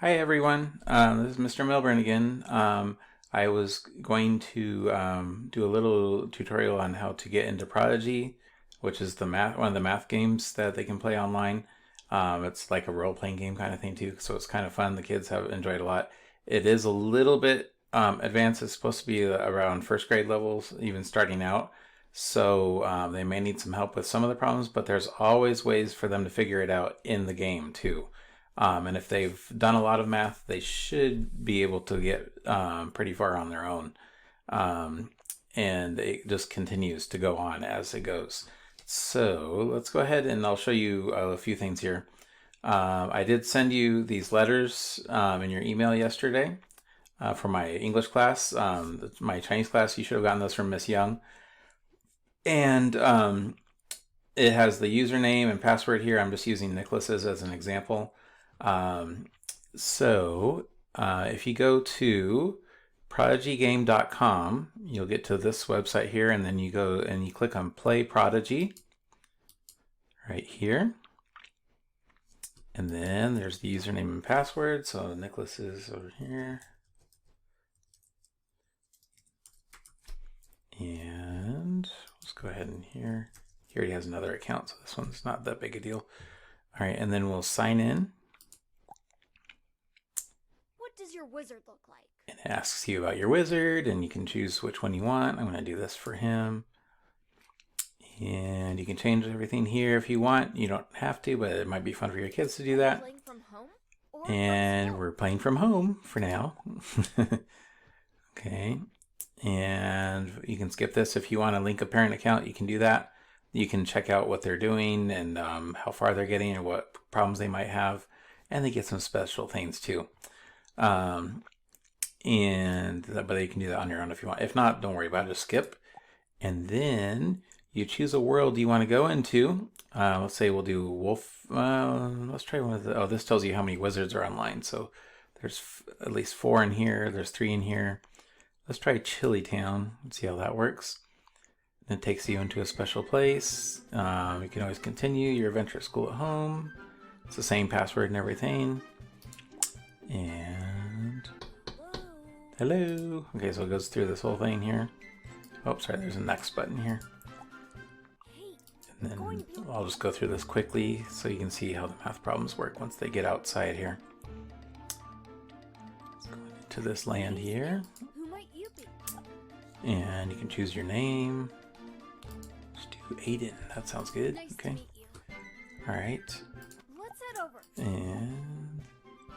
Hi everyone, this is Mr. Milburn again. I was going to do a little tutorial on how to get into Prodigy, which is one of the math games that they can play online. It's like a role-playing game kind of thing too, so it's kind of fun. The kids have enjoyed it a lot. It is a little bit advanced. It's supposed to be around first grade levels, even starting out. So they may need some help with some of the problems, but there's always ways for them to figure it out in the game too. And if they've done a lot of math, they should be able to get pretty far on their own. And it just continues to go on as it goes. So let's go ahead and I'll show you a few things here. I did send you these letters in your email yesterday for my English class. My Chinese class, you should have gotten those from Miss Young. And it has the username and password here. I'm just using Nicholas's as an example. If you go to prodigygame.com, you'll get to this website here, and then you go and you click on Play Prodigy right here. And then there's the username and password. So Nicholas is over here. And let's go ahead and here. He already has another account, so this one's not that big a deal. All right, and then we'll sign in. Does your wizard look like? And it asks you about your wizard, and you can choose which one you want. I'm going to do this for him. And you can change everything here if you want. You don't have to, but it might be fun for your kids to do that. Playing from home? And we're playing from home for now. Okay. And you can skip this. If you want to link a parent account, you can do that. You can check out what they're doing and how far they're getting and what problems they might have. And they get some special things too. But you can do that on your own if you want. If not, don't worry about it, just skip. And then you choose a world you want to go into. Let's say we'll do Wolf. Let's try one of the, this tells you how many wizards are online. So there's at least 4 in here. There's 3 in here. Let's try Chili Town and see how that works. And it takes you into a special place. You can always continue your adventure at school at home. It's the same password and everything. And hello. Okay, so it goes through this whole thing here. Oh, sorry, there's a next button here. And then I'll just go through this quickly so you can see how the math problems work once they get outside here. Let's go into this land here. Who might you be? And you can choose your name. Let's do Aiden. That sounds good. Nice Okay. to meet you. All right. Let's head over. And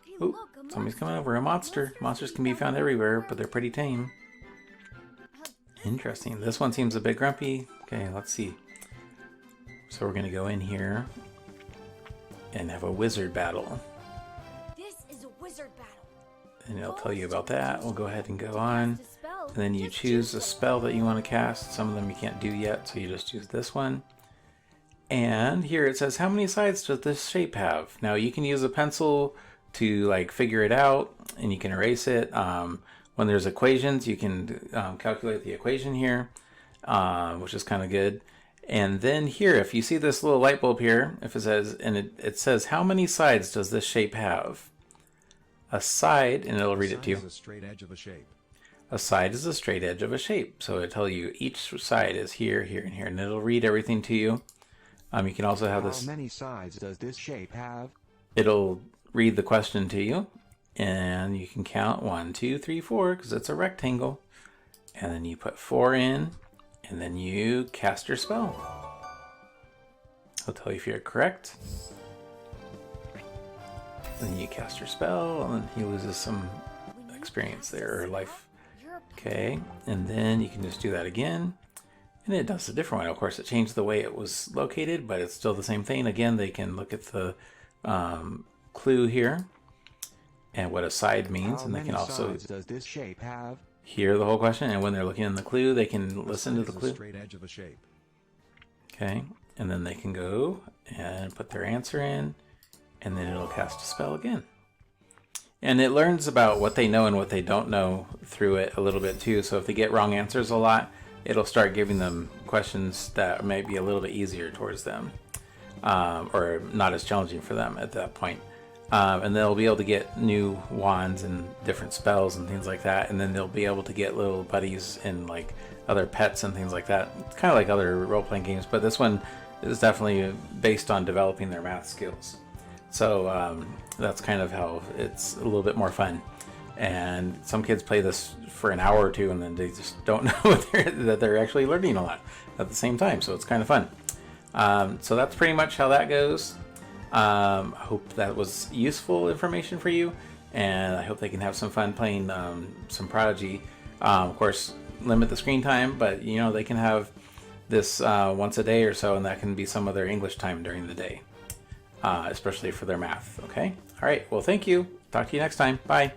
Hey, oh, look, a somebody's monster. coming over. A monster. Monsters can be found everywhere, but they're pretty tame. Interesting. This one seems a bit grumpy. Okay, let's see. So we're going to go in here and have a wizard battle. This is a wizard battle. And it'll tell you about that. We'll go ahead and go on. Cast a spell. And then you Just choose a one. spell that you want to cast. Some of them you can't do yet, so you just choose this one. And here it says, how many sides does this shape have? Now you can use a pencil to like figure it out, and you can erase it. When there's equations, you can calculate the equation here, which is kind of good. And then here, if you see this little light bulb here, if it says, and it says, how many sides does this shape have? A side, and it'll read it to you. A straight edge of a shape. A side is a straight edge of a shape. So it'll tell you each side is here, here, and here, and it'll read everything to you. You can also have this. How many sides does this shape have? It'll read the question to you, and you can count 1, 2, 3, 4 because it's a rectangle. And then you put 4 in, and then you cast your spell. It'll tell you if you're correct. Then you cast your spell, and he loses some experience there, or life. Okay, and then you can just do that again. And it does a different one. Of course, it changed the way it was located, but it's still the same thing. Again, they can look at the clue here and what a side means, and they can also does this shape have? Hear the whole question. And when they're looking in the clue, they can listen to the clue. A straight edge of a shape. Okay, and then they can go and put their answer in, and then it'll cast a spell again. And it learns about what they know and what they don't know through it a little bit too. So if they get wrong answers a lot, it'll start giving them questions that may be a little bit easier towards them, or not as challenging for them at that point. And they'll be able to get new wands and different spells and things like that. And then they'll be able to get little buddies and like other pets and things like that. It's kind of like other role-playing games, but this one is definitely based on developing their math skills. So that's kind of how it's a little bit more fun. And some kids play this for an hour or two, and then they just don't know that they're actually learning a lot at the same time. So it's kind of fun. So that's pretty much how that goes. I hope that was useful information for you, and I hope they can have some fun playing some Prodigy. Of course, limit the screen time, but you know they can have this once a day or so, and that can be some of their English time during the day, especially for their math. Okay. All right. Well, thank you. Talk to you next time. Bye.